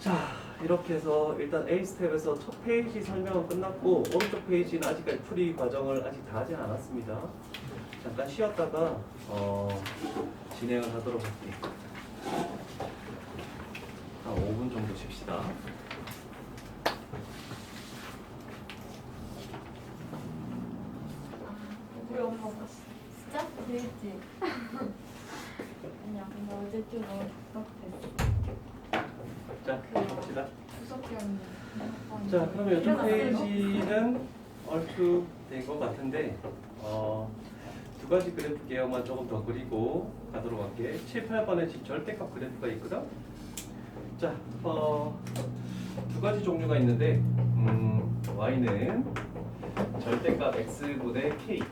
자, 이렇게 해서 일단 A 스텝에서 첫 페이지 설명은 끝났고 오른쪽 페이지는 아직까지 풀이 과정을 아직 다 하진 않았습니다. 잠깐 쉬었다가 진행을 하도록 할게요. 한 5분 정도 쉽시다. 우리 엄마 봤어. 진짜? 그랬지? 아니야, 근데 어제 좀 너무 답답했어. 자, 갑시다. 구석기였는데. 자, 그러면 이쪽 페이지는 얼추 된 것 같은데 두 가지 그래프 개형만 조금 더 그리고 가도록 할게. 7, 8번에 지금 절대값 그래프가 있거든. 자, 두 가지 종류가 있는데 y는 절대값 x분의 k,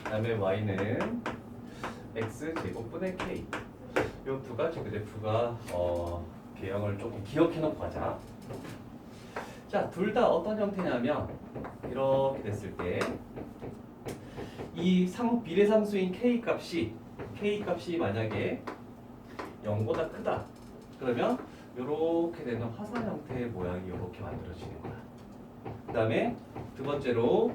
그다음에 y는 x 제곱분의 k. 이 두 가지 그래프가 개형을 조금 기억해 놓고 가자. 자, 둘 다 어떤 형태냐면 이렇게 됐을 때 이 비례상수인 k 값이 만약에 0보다 크다. 그러면 이렇게 되는 화산 형태의 모양이 이렇게 만들어지는 거야. 그 다음에 두 번째로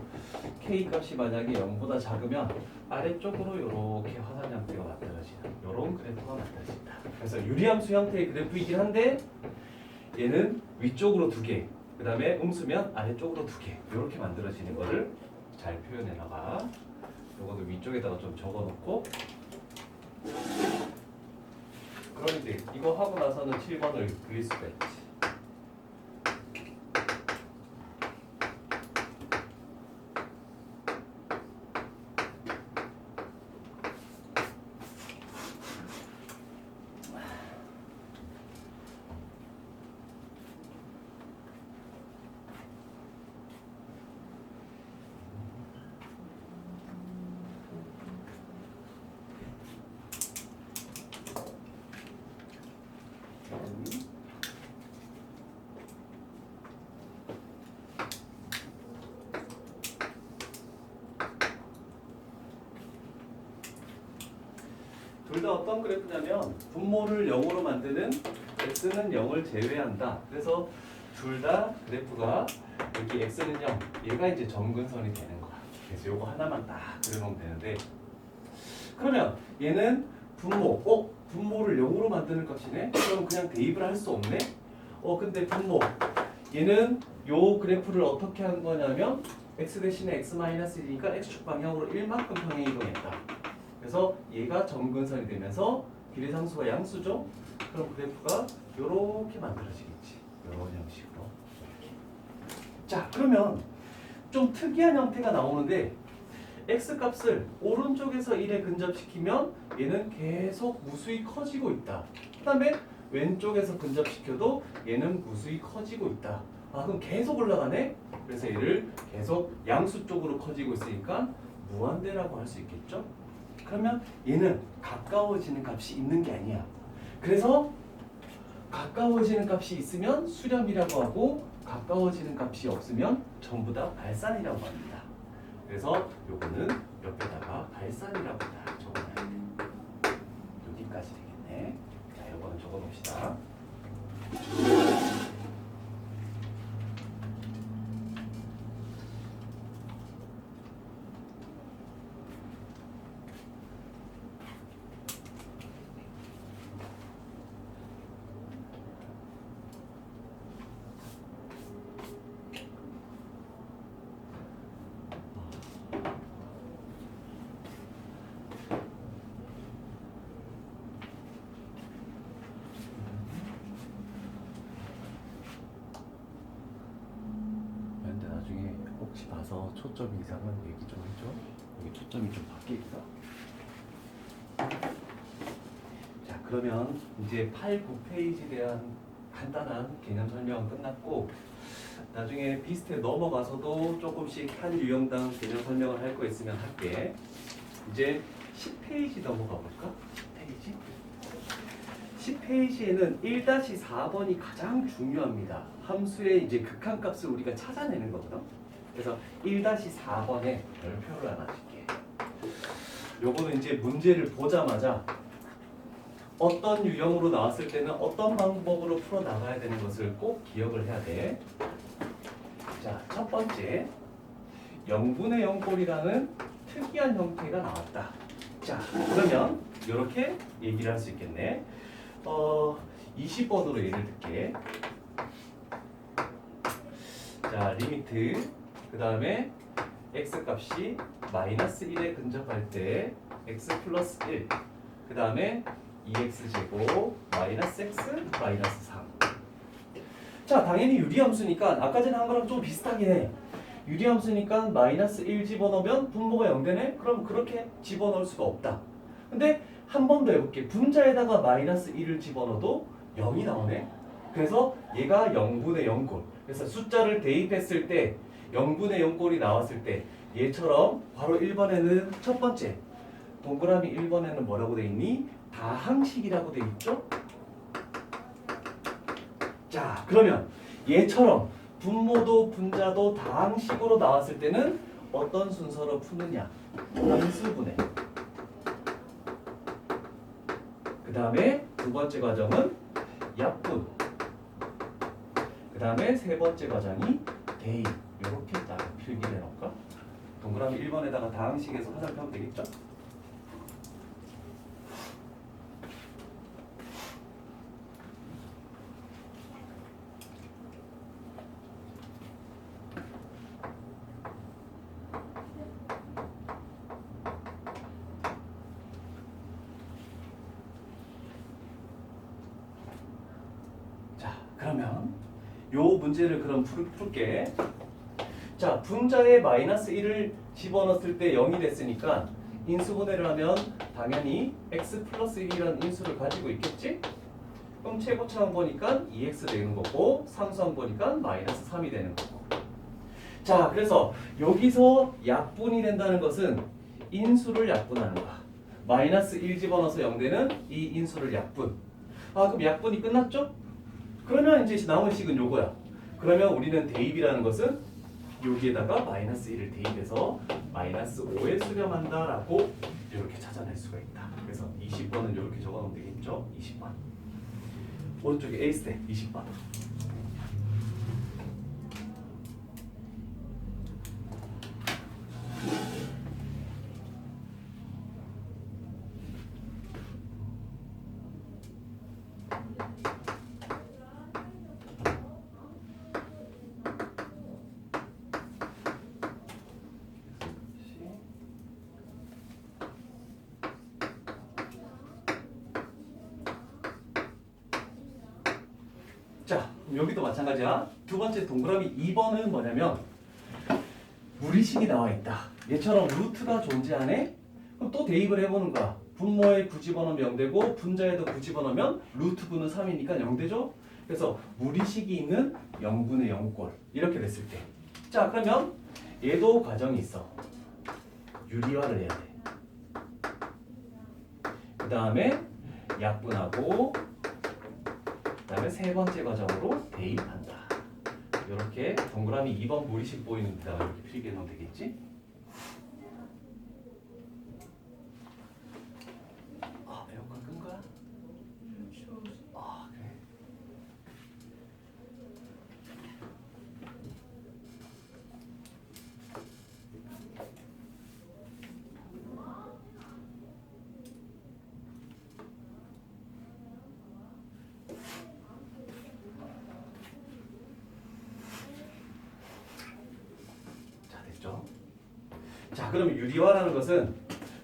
k 값이 만약에 0보다 작으면 아래쪽으로 이렇게 화산 형태가 만들어지는 이런 그래프가 만들어진다. 그래서 유리함수 형태의 그래프이긴 한데 얘는 위쪽으로 두 개, 그 다음에 음수면 아래쪽으로 두 개, 이렇게 만들어지는 거를 잘 표현해 나가. 요거도 위쪽에다가 좀 적어놓고, 그럼 이제 이거 하고 나서는 7번을 그릴 수가 있지. 둘 다 어떤 그래프냐면 분모를 0으로 만드는 x는 0을 제외한다. 그래서 둘 다 그래프가 여기 x는 0, 얘가 이제 점근선이 되는 거야. 그래서 요거 하나만 딱 그려놓으면 되는데, 그러면 얘는 분모를 0으로 만드는 값이네? 그럼 그냥 대입을 할 수 없네? 근데 분모 얘는 요 그래프를 어떻게 한 거냐면 x 대신에 x-1이니까 x축 방향으로 1만큼 평행 이동했다. 그래서 얘가 점근선이 되면서 비례상수가 양수죠? 그럼 그래프가 요렇게 만들어지겠지. 요런 형식으로. 이렇게. 자, 그러면 좀 특이한 형태가 나오는데 x값을 오른쪽에서 1에 근접시키면 얘는 계속 무수히 커지고 있다. 그 다음에 왼쪽에서 근접시켜도 얘는 무수히 커지고 있다. 그럼 계속 올라가네? 그래서 얘를 계속 양수 쪽으로 커지고 있으니까 무한대라고 할 수 있겠죠? 그러면 얘는 가까워지는 값이 있는 게 아니야. 그래서 가까워지는 값이 있으면 수렴이라고 하고 가까워지는 값이 없으면 전부 다 발산이라고 합니다. 그래서 요거는 옆에다가 발산이라고 딱 적어놔야 돼. 여기까지 되겠네. 자, 요거는 적어놓읍시다. 근데 나중에 혹시 봐서 초점 이상은 얘기 좀 해줘. 여기 초점이 좀 바뀌니까. 자, 그러면 이제 8, 9페이지에 대한 간단한 개념 설명은 끝났고, 나중에 비스트에 넘어가서도 조금씩 한 유형당 개념 설명을 할 거 있으면 할게. 이제 10페이지 넘어가 볼까? 10페이지? 10페이지에는 1-4번이 가장 중요합니다. 함수의 이제 극한값을 우리가 찾아내는 거거든. 그래서 1-4번에 별표를 하나 줄게. 요거는 이제 문제를 보자마자 어떤 유형으로 나왔을 때는 어떤 방법으로 풀어나가야 되는 것을 꼭 기억을 해야 돼. 자, 첫 번째 0분의 0꼴이라는 특이한 형태가 나왔다. 자, 그러면 이렇게 얘기를 할 수 있겠네. 20번으로 예를 들게. 자, 리미트 그 다음에 x 값이 마이너스 1에 근접할 때 x 플러스 1 그 다음에 2x 제곱 마이너스 x 마이너스 3. 자, 당연히 유리함수니까 아까 전에 한 거랑 좀 비슷하긴 해. 유리함수니까 마이너스 1 집어넣으면 분모가 0되네? 그럼 그렇게 집어넣을 수가 없다. 근데 한 번 더 해볼게. 분자에다가 마이너스 1을 집어넣어도 0이 나오네. 그래서 얘가 0분의 0꼴. 그래서 숫자를 대입했을 때 0분의 0꼴이 나왔을 때 얘처럼 바로 1번에는 첫 번째 동그라미 1번에는 뭐라고 돼 있니? 다항식이라고 돼 있죠? 자, 그러면 얘처럼 분모도 분자도 다항식으로 나왔을 때는 어떤 순서로 푸느냐? 인수분해. 그 다음에 두 번째 과정은 약분. 그 다음에 세 번째 과정이 대입. 이렇게 딱 필기를 해놓을까? 동그라미 1번에다가 다항식에서 화살표하면 되겠죠? 그러면 요 문제를 그럼 풀게. 자, 분자에 마이너스 1을 집어넣었을 때 0이 됐으니까 인수분해를 하면 당연히 x 플러스 1이라는 인수를 가지고 있겠지? 그럼 최고차항 보니까 2x 되는 거고 상수항 보니까 마이너스 3이 되는 거고. 자, 그래서 여기서 약분이 된다는 것은 인수를 약분하는 거야. 마이너스 1 집어넣어서 0 되는 이 인수를 약분. 아, 그럼 약분이 끝났죠? 그러면 이제 남은 식은 요거야. 그러면 우리는 대입이라는 것은 여기에다가 마이너스 1을 대입해서 마이너스 5에 수렴한다라고 이렇게 찾아낼 수가 있다. 그래서 20번은 이렇게 적어놓으면 되겠죠? 20번. 오른쪽에 A스텝 20번. 자, 여기도 마찬가지야. 두 번째 동그라미 2번은 뭐냐면 무리식이 나와 있다. 얘처럼 루트가 존재하네? 그럼 또 대입을 해보는 거야. 분모에 9 집어넣으면 0 되고 분자에도 9 집어넣으면 루트 9는 3이니까 0 되죠? 그래서 무리식이 있는 0분의 0꼴 이렇게 됐을 때. 자, 그러면 얘도 과정이 있어. 유리화를 해야 돼. 그 다음에 약분하고 그 다음에 세 번째 과정으로 대입한다. 이렇게 동그라미 2번 무리식 보이는 데다가 이렇게 필기해 놓으면 되겠지? 아, 에어컨 끈 거야? 아, 그래. 자, 됐죠? 자, 그러면 유리화라는 것은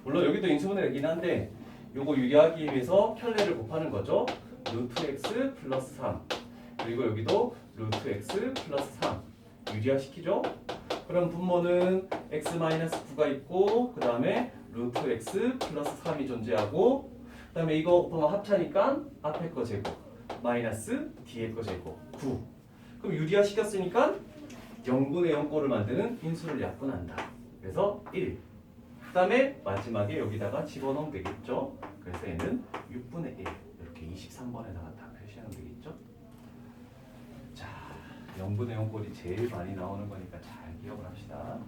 물론 여기도 인수분해이긴 한데 요거 유리하기 위해서 켤레를 곱하는 거죠. 루트 x 플러스 3 그리고 여기도 루트 x 플러스 3 유리화 시키죠. 그럼 분모는 x 마이너스 9가 있고 그 다음에 루트 x 플러스 3이 존재하고 그 다음에 이거 곱하면 합차니까 앞에 거 제곱 마이너스 뒤에 거 제곱 9. 그럼 유리화 시켰으니까 0분의 0꼴을 만드는 인수를 약분한다. 그래서 1. 그 다음에 마지막에 여기다가 집어넣으면 되겠죠. 그래서 얘는 6분의 1 이렇게 23번에다가 다 표시하면 되겠죠. 자, 0분의 0꼴이 제일 많이 나오는 거니까 잘 기억을 합시다.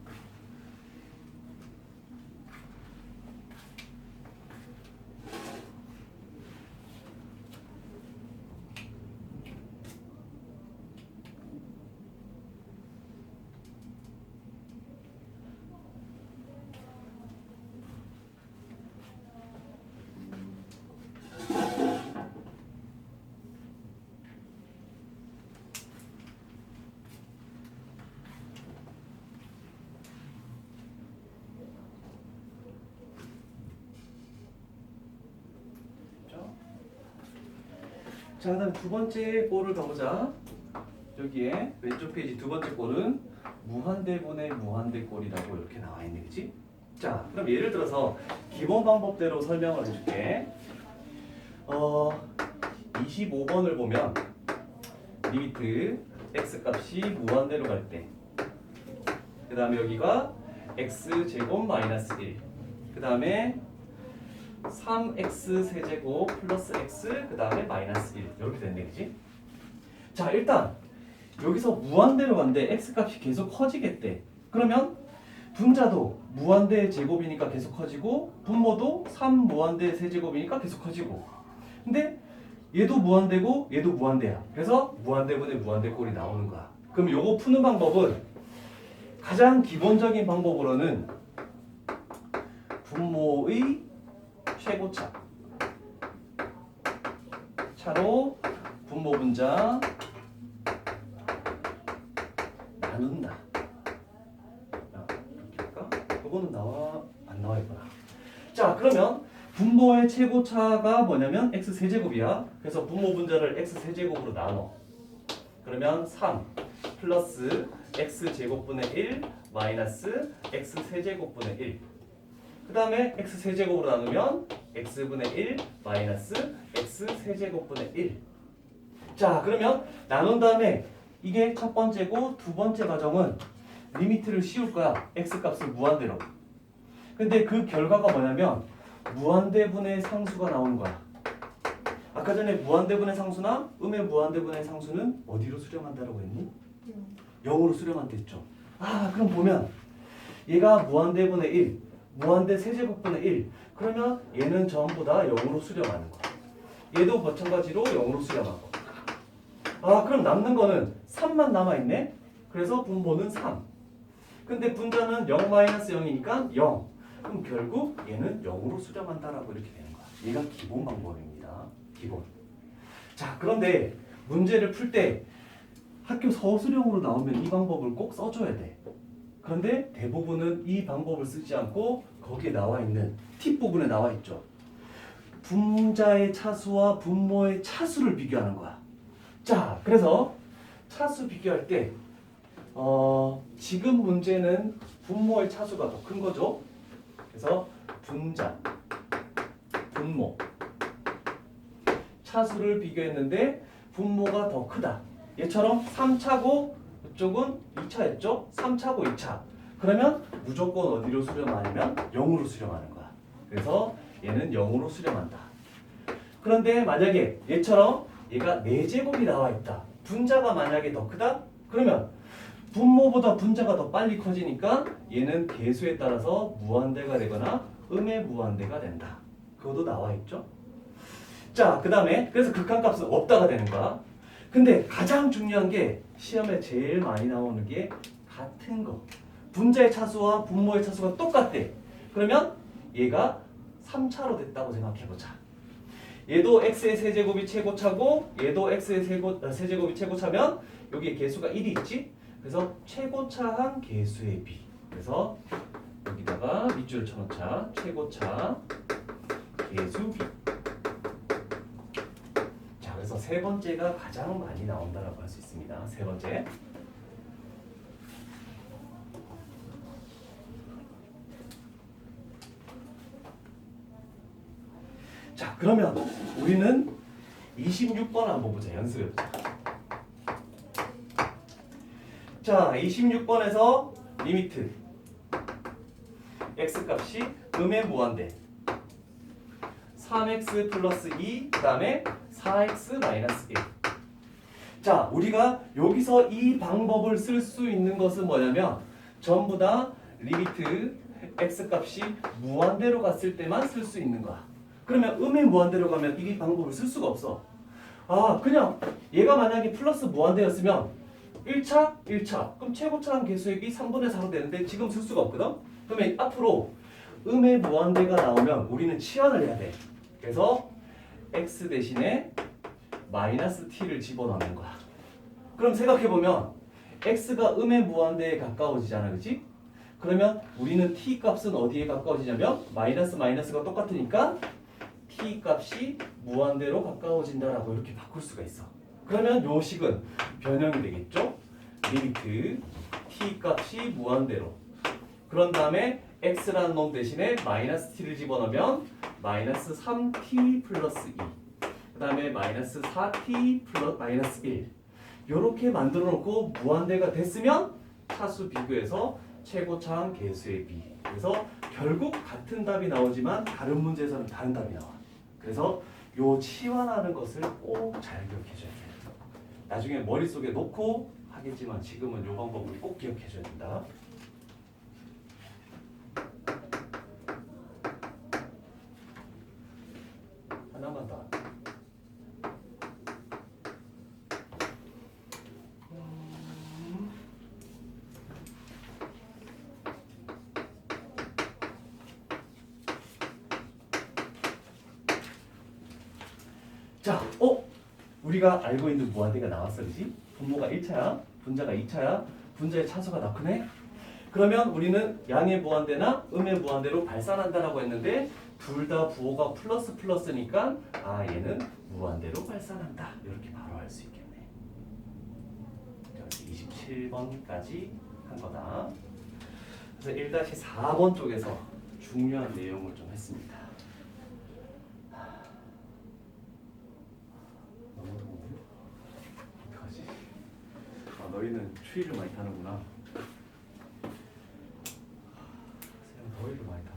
자, 그다음 두 번째 꼴을 가보자. 여기에 왼쪽 페이지 두 번째 꼴은 무한대분의 무한대꼴이라고 이렇게 나와 있네, 그치? 자, 그럼 예를 들어서 기본 방법대로 설명을 해줄게. 25번을 보면 리미트 x 값이 무한대로 갈 때, 그 다음에 여기가 x 제곱 마이너스 1, 그 다음에 3x 세제곱 플러스 x, 그 다음에 마이너스 1 이렇게 됐네, 그치? 자, 일단 여기서 무한대로 간대 x 값이 계속 커지겠대. 그러면 분자도 무한대 제곱이니까 계속 커지고 분모도 3 무한대 세제곱이니까 계속 커지고. 근데 얘도 무한대고 얘도 무한대야. 그래서 무한대분의 무한대꼴이 나오는 거야. 그럼 요거 푸는 방법은 가장 기본적인 방법으로는 분모의 최고차 차로 분모 분자 나눈다. 이렇게 할까? 이거는 안 나와 있구나. 자, 그러면 분모의 최고차가 뭐냐면 x 세제곱이야. 그래서 분모 분자를 x 세제곱으로 나눠. 그러면 3 플러스 x 제곱분의 1 마이너스 x 세제곱분의 1. 그 다음에 x 세제곱으로 나누면 x분의 1 마이너스 x 세제곱분의 1. 자, 그러면 나눈 다음에 이게 첫 번째고 두 번째 과정은 리미트를 씌울 거야. x 값을 무한대로. 근데 그 결과가 뭐냐면 무한대분의 상수가 나오는 거야. 아까 전에 무한대분의 상수나 음의 무한대분의 상수는 어디로 수렴한다라고 했니? 0으로 수렴한댔죠. 아, 그럼 보면 얘가 무한대분의 1, 무한대 세제곱분의 1. 그러면 얘는 전부 다 0으로 수렴하는 거야. 얘도 마찬가지로 0으로 수렴하고. 아, 그럼 남는 거는 3만 남아있네? 그래서 분모는 3. 근데 분자는 0-0이니까 0. 그럼 결국 얘는 0으로 수렴한다라고 이렇게 되는 거야. 얘가 기본 방법입니다. 기본. 자, 그런데 문제를 풀 때 학교 서술형으로 나오면 이 방법을 꼭 써줘야 돼. 그런데 대부분은 이 방법을 쓰지 않고 거기에 나와 있는 팁 부분에 나와 있죠. 분자의 차수와 분모의 차수를 비교하는 거야. 자, 그래서 차수 비교할 때 지금 문제는 분모의 차수가 더 큰 거죠. 그래서 분자, 분모, 차수를 비교했는데 분모가 더 크다. 얘처럼 3차고 이쪽은 2차였죠? 3차고 2차. 그러면 무조건 어디로 수렴하냐면 0으로 수렴하는 거야. 그래서 얘는 0으로 수렴한다. 그런데 만약에 얘처럼 얘가 4제곱이 나와 있다. 분자가 만약에 더 크다? 그러면 분모보다 분자가 더 빨리 커지니까 얘는 계수에 따라서 무한대가 되거나 음의 무한대가 된다. 그것도 나와 있죠? 자, 그 다음에 그래서 극한값은 없다가 되는 거야. 근데 가장 중요한 게 시험에 제일 많이 나오는 게 같은 거. 분자의 차수와 분모의 차수가 똑같대. 그러면 얘가 3차로 됐다고 생각해보자. 얘도 x의 세제곱이 최고차고 얘도 x의 세제곱이 최고차면 여기에 계수가 1이 있지? 그래서 최고차한 계수의 비. 그래서 여기다가 밑줄을 쳐놓자. 최고차 계수 비. 자, 그래서 세 번째가 가장 많이 나온다라고 할 수 있습니다. 세 번째. 자, 그러면 우리는 26번 한번 보자. 연습해보자. 자, 26번에서 리미트 x값이 음의 무한대 3x 플러스 2, 그 다음에 4x 마이너스 1. 자, 우리가 여기서 이 방법을 쓸 수 있는 것은 뭐냐면 전부 다 리미트 x값이 무한대로 갔을 때만 쓸 수 있는 거야. 그러면 음의 무한대로 가면 이 방법을 쓸 수가 없어. 아, 그냥 얘가 만약에 플러스 무한대였으면 1차, 1차. 그럼 최고차한 계수액이 3분의 4로 되는데 지금 쓸 수가 없거든? 그러면 앞으로 음의 무한대가 나오면 우리는 치환을 해야 돼. 그래서 x 대신에 마이너스 t를 집어넣는 거야. 그럼 생각해보면 x가 음의 무한대에 가까워지잖아, 그치? 그러면 우리는 t 값은 어디에 가까워지냐면 마이너스 마이너스가 똑같으니까 t 값이 무한대로 가까워진다라고 이렇게 바꿀 수가 있어. 그러면 요 식은 변형이 되겠죠? 리미트 t 값이 무한대로. 그런 다음에 x라는 놈 대신에 마이너스 t를 집어넣으면 마이너스 3t 플러스 2. 그 다음에 마이너스 4t 플러스 마이너스 1. 요렇게 만들어 놓고 무한대가 됐으면 차수 비교해서 최고차항 계수의 비. 그래서 결국 같은 답이 나오지만 다른 문제에서는 다른 답이 나와. 그래서 요 치환하는 것을 꼭 잘 기억해줘야 돼. 나중에 머릿속에 놓고 하겠지만 지금은 요 방법을 꼭 기억해줘야 된다. 하나만 더. 자, 우리가 알고 있는 무한대가 나왔어, 그지? 분모가 1차야, 분자가 2차야, 분자의 차수가 더 크네? 그러면 우리는 양의 무한대나 음의 무한대로 발산한다라고 했는데 둘 다 부호가 플러스 플러스니까 얘는 무한대로 발산한다. 이렇게 바로 알 수 있겠네. 27번까지 한 거다. 그래서 1-4번 쪽에서 중요한 내용을 좀 했습니다. 너희는 추위를 많이 타는구나. 더위를 많이 타서.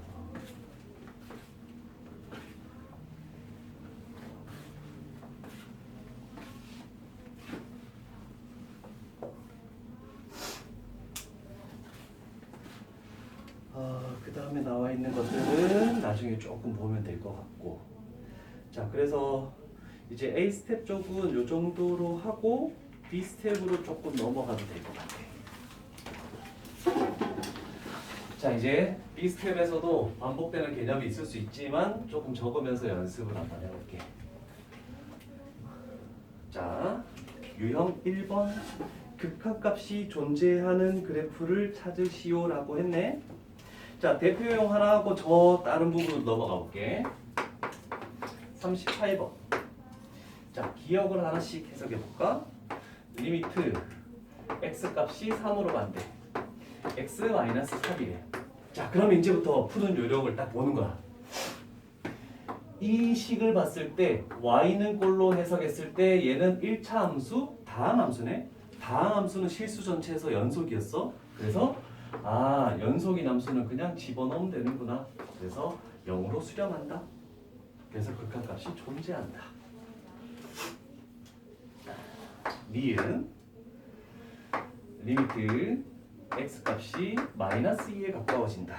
그 다음에 나와 있는 것들은 나중에 조금 보면 될 것 같고. 자, 그래서 이제 A 스텝 쪽은 요 정도로 하고 B 스텝으로 조금 넘어가도 될 것 같아. 자, 이제 B 스텝에서도 반복되는 개념이 있을 수 있지만 조금 적으면서 연습을 한번 해볼게. 자, 유형 1번 극한값이 존재하는 그래프를 찾으시오라고 했네. 자, 대표용 하나 하고 저 다른 부분으로 넘어가 볼게. 38번. 자, 기억을 하나씩 해석해 볼까? 리미트 x 값이 3으로 반대 x-3이래. 자, 그럼 이제부터 푸는 요령을 딱 보는 거야. 이 식을 봤을 때 y는 꼴로 해석했을 때 얘는 1차 함수, 다항 함수네. 다항 함수는 실수 전체에서 연속이었어. 그래서 연속인 함수는 그냥 집어넣으면 되는구나. 그래서 0으로 수렴한다. 그래서 극한값이 존재한다. 니은 리미트 x 값이 마이너스 2에 가까워진다.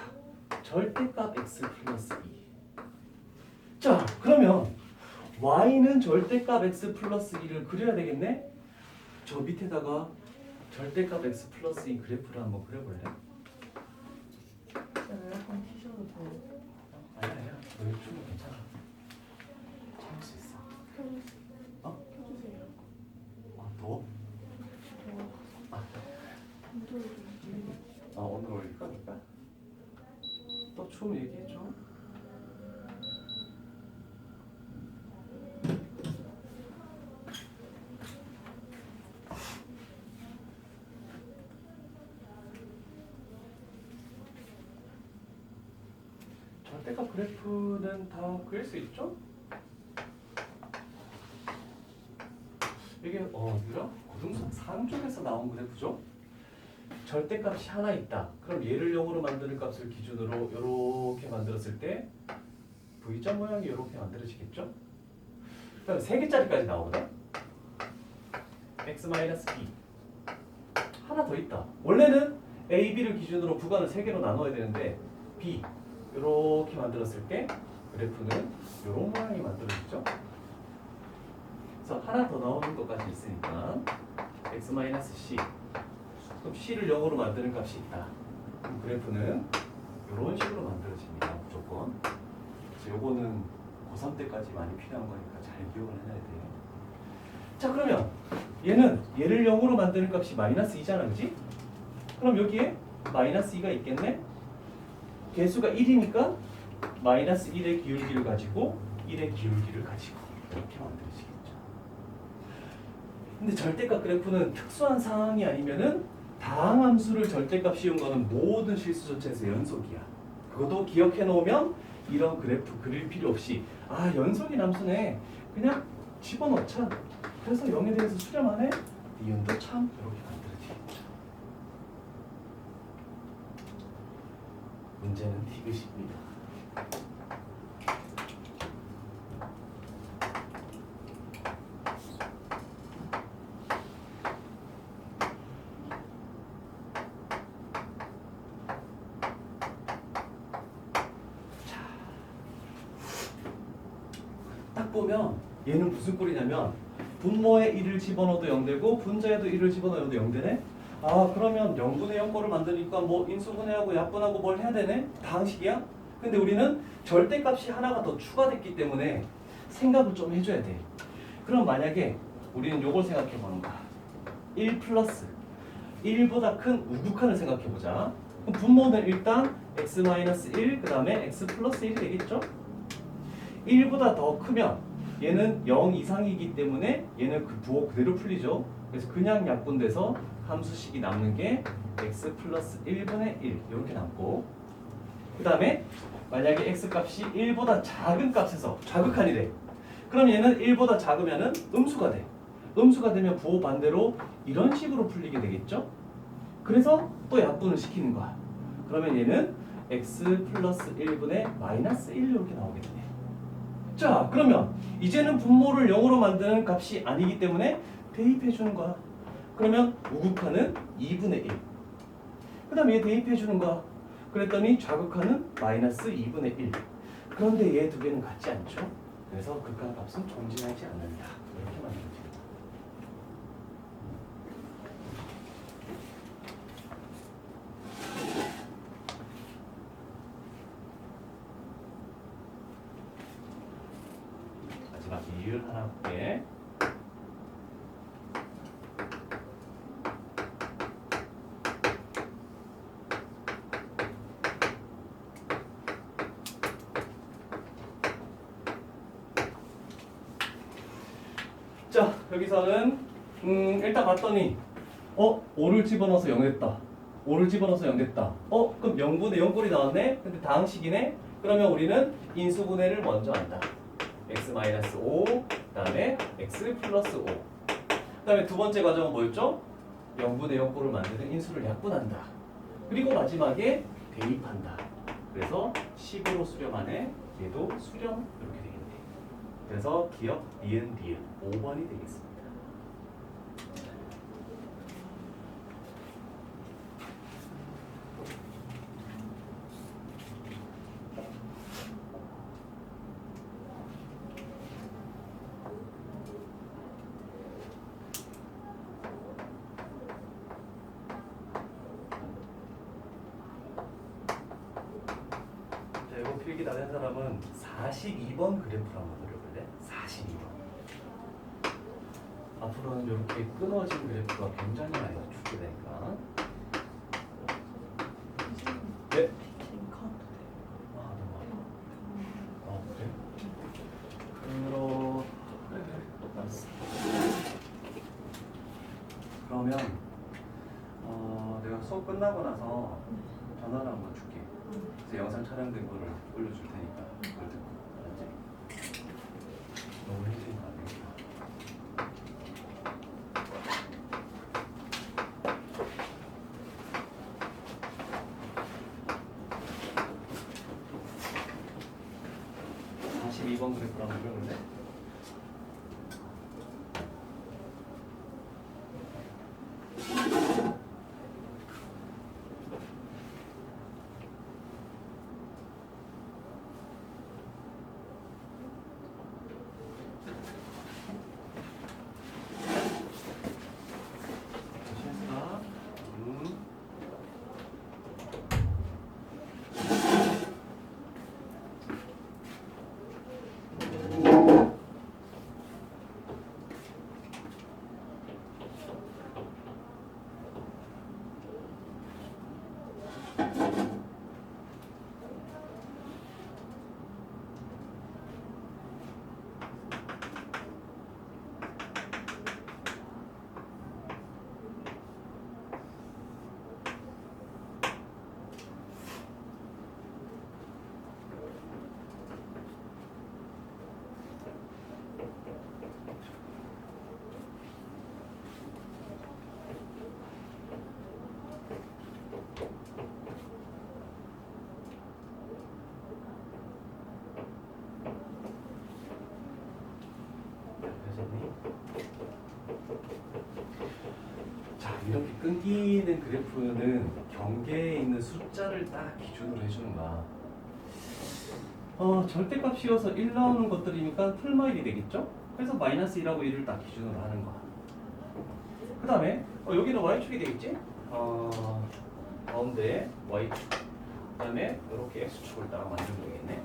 절대값 x 플러스 2. 자, 그러면 y는 절대값 x 플러스 2를 그려야 되겠네? 저 밑에다가 절대값 x 플러스 2 그래프를 한번 그려볼래? 에어컨 키셔도 돼요. 아니야. 여기 좀 괜찮아. 참을 수 있어. 켜주세요. 더워? 온도를 좀 오늘 올릴까? 볼까? 또 추우면 얘기해줘. 절대값 그래프는 다 그릴 수 있죠? 이게 어디라? 고등수 상쪽에서 나온 그래프죠? 절대값이 하나 있다. 그럼 얘를 0으로 만드는 값을 기준으로 이렇게 만들었을 때 V자 모양이 이렇게 만들어지겠죠? 그다음에 3개짜리까지 나오거든? x-b 하나 더 있다. 원래는 a, b를 기준으로 구간을 3개로 나눠야 되는데 b 이렇게 만들었을 때 그래프는 이런 모양이 만들어지죠? 그래서 하나 더 나오는 것까지 있으니까 x-c 그럼 c를 0으로 만드는 값이 있다. 그럼 그래프는 이런 식으로 만들어집니다. 무조건. 그래서 요거는 고3 때까지 많이 필요한 거니까 잘 기억을 해놔야 돼요. 자, 그러면 얘를 0으로 만드는 값이 마이너스 2잖아, 그지? 그럼 여기에 마이너스 2가 있겠네? 개수가 1이니까 마이너스 1의 기울기를 가지고 1의 기울기를 가지고 근데 절대값 그래프는 특수한 상황이 아니면은 다항함수를 절대값 씌운 거는 모든 실수 조체에서 연속이야. 그것도 기억해 놓으면 이런 그래프 그릴 필요 없이 아 연속인 함수네 그냥 집어넣자. 그래서 0에 대해서 수렴만 해. 니은도 참 이렇게 만들어지겠죠. 문제는 디귿입니다. 딱 보면 얘는 무슨 꼴이냐면 분모에 1을 집어넣어도 0되고 분자에도 1을 집어넣어도 0되네? 아 그러면 0분의 0 꼴을 만드니까 뭐 인수분해하고 약분하고 뭘 해야 되네? 다항식이야? 근데 우리는 절대값이 하나가 더 추가됐기 때문에 생각을 좀 해줘야 돼. 그럼 만약에 우리는 요걸 생각해 보는 거야. 1 플러스 1보다 큰 우극한을 생각해 보자. 그럼 분모는 일단 x-1 그 다음에 x 플러스 1이 되겠죠? 1보다 더 크면 얘는 0 이상이기 때문에 얘는 그 부호 그대로 풀리죠. 그래서 그냥 약분돼서 함수식이 남는 게 x 플러스 1분의 1 이렇게 남고 그 다음에 만약에 x 값이 1보다 작은 값에서 좌극한이래. 그럼 얘는 1보다 작으면은 음수가 돼. 음수가 되면 부호 반대로 이런 식으로 풀리게 되겠죠. 그래서 또 약분을 시키는 거야. 그러면 얘는 x 플러스 1분의 마이너스 1 이렇게 나오게 되네. 자 그러면 이제는 분모를 0으로 만드는 값이 아니기 때문에 대입해 주는 거야. 그러면 우극한은 2분의 1. 그 다음에 얘 대입해 주는 거야. 그랬더니 좌극한은 마이너스 2분의 1. 그런데 얘 두 개는 같지 않죠? 그래서 극한값은 존재하지 않는다. 이렇게 만들어집니다. 마지막 이율 하나 볼게. 자 여기서는 일단 봤더니 5를 집어넣어서 0 됐다. 5를 집어넣어서 0 됐다. 그럼 0분의 0꼴이 나왔네. 근데 다항식이네. 그러면 우리는 인수분해를 먼저 한다. x-5 그다음에 x 플러스 5 그다음에 두 번째 과정은 뭐였죠? 0분의 0꼴을 만드는 인수를 약분한다. 그리고 마지막에 대입한다. 그래서 10으로 수렴하네. 얘도 수렴 이렇게 되겠네. 그래서 기억 니은 5번이 되겠습니다. 자, 이거 필기 다 된 사람은 42번 그래프를 한번 그려볼래? 42번. 앞으로는 이렇게 끊어진 그래프가 굉장히 많이 죽게 되니까. 네. 지금 카운트 돼요. 아, 너무 많아. 그래? 그럼 알았어. 그러면 내가 수업 끝나고 나서 전화를 한번 줄게. 그래서 영상 촬영된 거를 올려줄 테니까 그걸 듣고 알았지? 너무 힘들면 안 되겠다. (42번) 그래프를 한번 그려볼래? 실사. 맞았네. 자, 이렇게 끊기는 그래프는 경계에 있는 숫자를 딱 기준으로 해주는 거야. 절대값이어서 1 나오는 것들이니까 풀마일이 되겠죠? 그래서 마이너스 1하고 1을 딱 기준으로 하는 거야. 그 다음에 여기는 y축이 되겠지? 가운데 y축. 그 다음에 이렇게 x축을 딱 만들면 되겠네.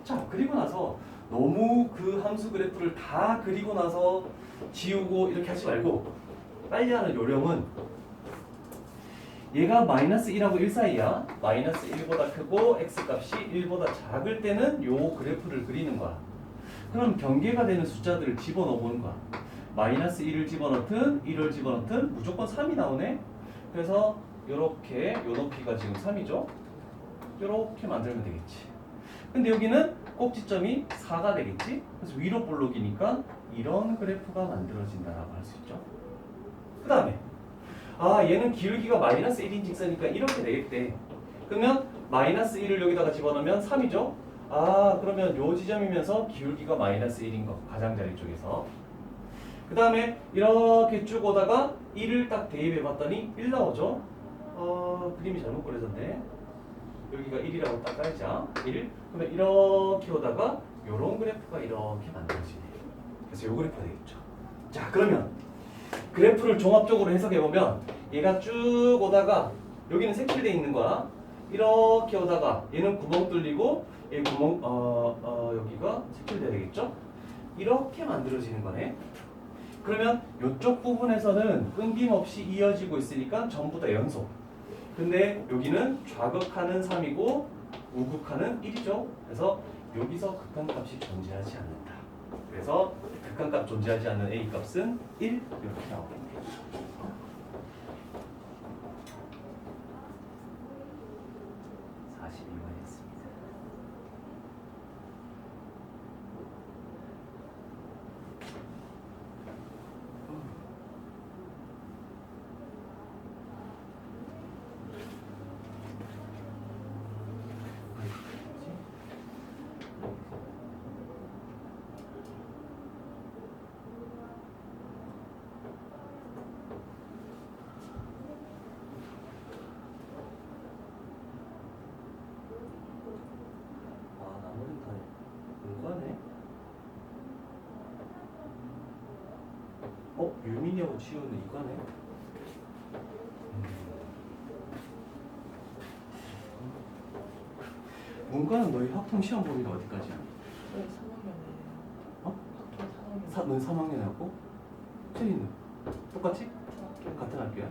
자, 그리고 나서 너무 그 함수 그래프를 다 그리고 나서 지우고 이렇게 하지 말고 빨리 하는 요령은 얘가 마이너스 1하고 1 사이야. 마이너스 1보다 크고 x값이 1보다 작을 때는 요 그래프를 그리는 거야. 그럼 경계가 되는 숫자들을 집어넣어 보는 거야. 마이너스 1을 집어넣든 1을 집어넣든 무조건 3이 나오네. 그래서 요렇게 요 높이가 지금 3이죠. 요렇게 만들면 되겠지. 근데 여기는 꼭지점이 4가 되겠지. 그래서 위로 볼록이니까 이런 그래프가 만들어진다라고 할 수 있죠. 그 다음에 얘는 기울기가 마이너스 1인 직선이니까 이렇게 되겠대. 그러면 마이너스 1을 여기다가 집어넣으면 3이죠. 그러면 요 지점이면서 기울기가 마이너스 1인 거, 가장자리 쪽에서. 그 다음에 이렇게 쭉 오다가 1을 딱 대입해 봤더니 1 나오죠. 그림이 잘못 그려졌네. 여기가 1이라고 딱 깔자. 1. 그러면 이렇게 오다가 요런 그래프가 이렇게 만들어지네. 그래서 요 그래프가 되겠죠. 자, 그러면 그래프를 종합적으로 해석해보면 얘가 쭉 오다가 여기는 색칠되어 있는 거야. 이렇게 오다가 얘는 구멍 뚫리고 얘 구멍 여기가 색칠돼야 되겠죠? 이렇게 만들어지는 거네. 그러면 이쪽 부분에서는 끊김없이 이어지고 있으니까 전부 다 연속. 근데 여기는 좌극하는 3이고 우극하는 1이죠. 그래서 여기서 극한값이 존재하지 않는다. 그래서 극한값 존재하지 않는 A 값은 1 이렇게 나오겠네요. 42번이었습니다. 나머지는 다 공과네. 유민이하고 지우는 이과네. 문과는 너희 학통 시험 보는 게 어디까지야? 저희 3학년이에요. 어? 저희 3학년. 넌 3학년이었고? 채리는? 똑같이? 같은 학교야?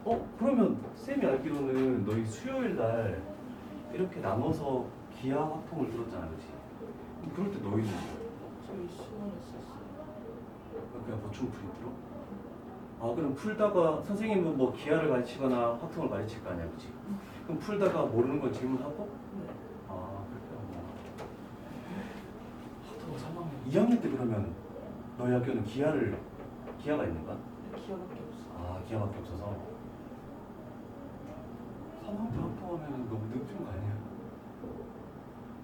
3학년이야? 그러면 쌤이 알기로는 너희 수요일 날 이렇게 나눠서 기하 학통을 들었잖아, 그치? 그럴 때 너희는 뭐야? 저희 수원했었어요. 그냥 보충 프린트로? 그럼 풀다가 선생님은 뭐 기하를 가르치거나 학통을 가르칠 거 아니야, 그치? 그럼 풀다가 모르는 건 질문하고? 네. 그렇게 하고. 학통 3학년. 2학년 때 그러면 너희 학교는 기하가 있는가? 기억밖에 없어요. 기하밖에 없어서. 3학년 때 학통하면 너무 늦은 거 아니야?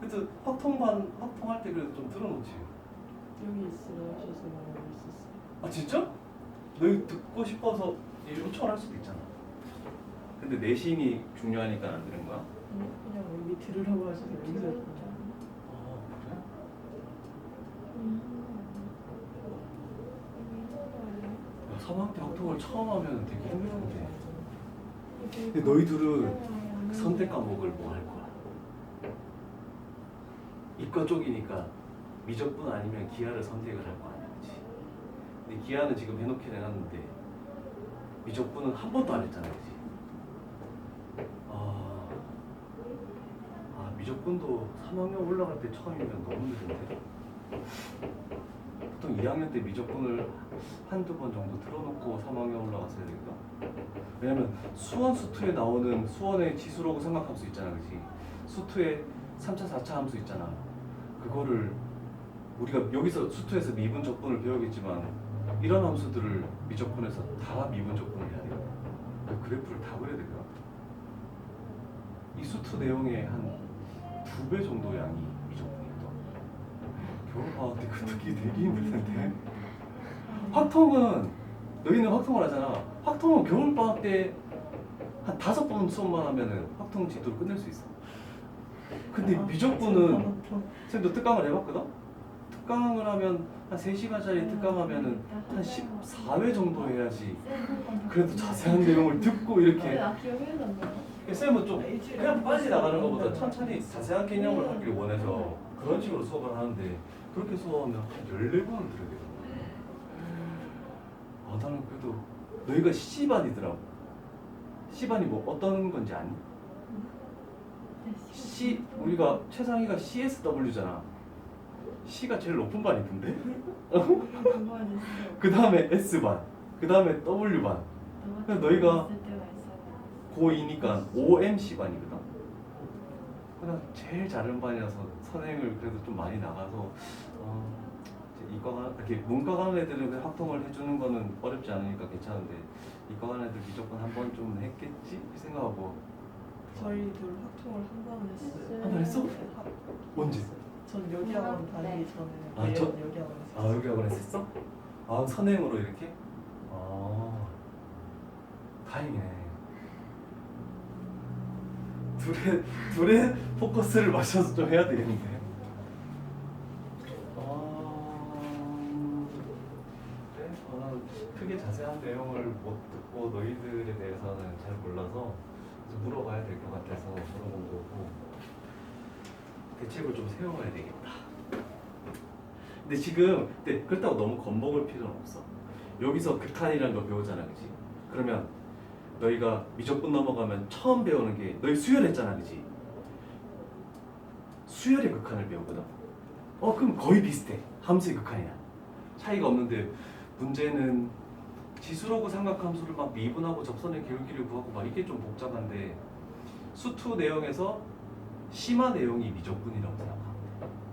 그래도 학통할 때 그래도 좀 들어놓지. 여기 있으라고 하셔서 여기 있었어요. 진짜? 너희 듣고 싶어서 요청을 할 수도 있잖아. 근데 내신이 중요하니까 안 들은 거야? 그냥 여기 들으라고 하셔서 여기서 그래? 야, 3학년 때 학통을 처음 하면 되게 힘들던데. 근데 너희들은 선택 과목을 뭐 할 거야? 이과 쪽이니까 미적분 아니면 기하를 선택을 할 거 아니야, 그치? 근데 기하는 지금 해놓긴 해놨는데 미적분은 한 번도 안 했잖아, 그치? 미적분도 3학년 올라갈 때 처음이면 너무 늦은데? 보통 2학년 때 미적분을 한두 번 정도 들어놓고 3학년 올라갔어야 되겠다? 왜냐면 수원 수투에 나오는 수원의 지수라고 생각할 수 있잖아, 그치? 수투에 3차, 4차 함수 있잖아. 그거를 우리가 여기서 수투에서 미분 적분을 배우겠지만 이런 함수들을 미적분에서 다 미분 적분을 해야 돼요. 그 그래프를 다 그려야 돼요. 이 수투 내용의 한 2배 정도 양이 미적분이 또. 겨울방학 때 그 듣기 되게 힘들 텐데. 확통은 너희는 확통을 하잖아. 확통은 겨울방학 때 한 5번 수업만 하면은 확통 진도를 끝낼 수 있어. 근데 미적분은 쌤도 특강을 해봤거든? 특강을 하면 한 3시간짜리 특강하면은 한 14회 정도 해야지. 그래도 자세한 내용을 듣고 이렇게. 나 기억이 안 나요. 쌤은 좀 그냥 빨리 나가는 것보다 천천히 자세한 개념을 하기를 원해서 그런 식으로 수업을 하는데 그렇게 수업하면 한 14번을 들어야 되거든. 아, 나는 그래도 너희가 C반이더라고. C반이 뭐 어떤 건지 아니? C, 우리가 최상위가 CSW잖아. C가 제일 높은 반이던데? 그거 했어. 그 다음에 S반, 그 다음에 W반. 그래서 너희가 고2니까 OMC반이거든? 그냥 제일 작은 반이라서 선행을 그래도 좀 많이 나가서 이제 이과 간 이렇게 문과 가는 애들은 그 합통을 해주는 거는 어렵지 않으니까 괜찮은데 이과 가는 애들 무조건 한 번 좀 했겠지 생각하고. 저희 둘 학통을 한 번 했어요. 한 번 했어? 네, 언제? 전 여기 학원 다니기 전에 아, 저- 여기 학원 아 했어요. 여기 학원 했었어? 아 선행으로 이렇게? 아 다행이네. 둘의 포커스를 맞춰서 좀 해야 되겠는데. 그래? 나는 크게 자세한 내용을 못 듣고 너희들에 대해서는 잘 몰라서 그래서 물어봐야 될 것 같아서 물어본 거고 대책을 좀 세워야 되겠다. 근데 지금 그렇다고 너무 겁먹을 필요는 없어. 여기서 극한이라는 거 배우잖아, 그치? 그러면 너희가 미적분 넘어가면 처음 배우는 게 너희 수열했잖아, 그치? 수열의 극한을 배우거든. 그럼 거의 비슷해. 함수의 극한이야. 차이가 없는데 문제는 지수로고 삼각함수를 막 미분하고 접선의 기울기를 구하고 막 이게 좀 복잡한데 수투 내용에서 심화 내용이 미적분이라고 생각해.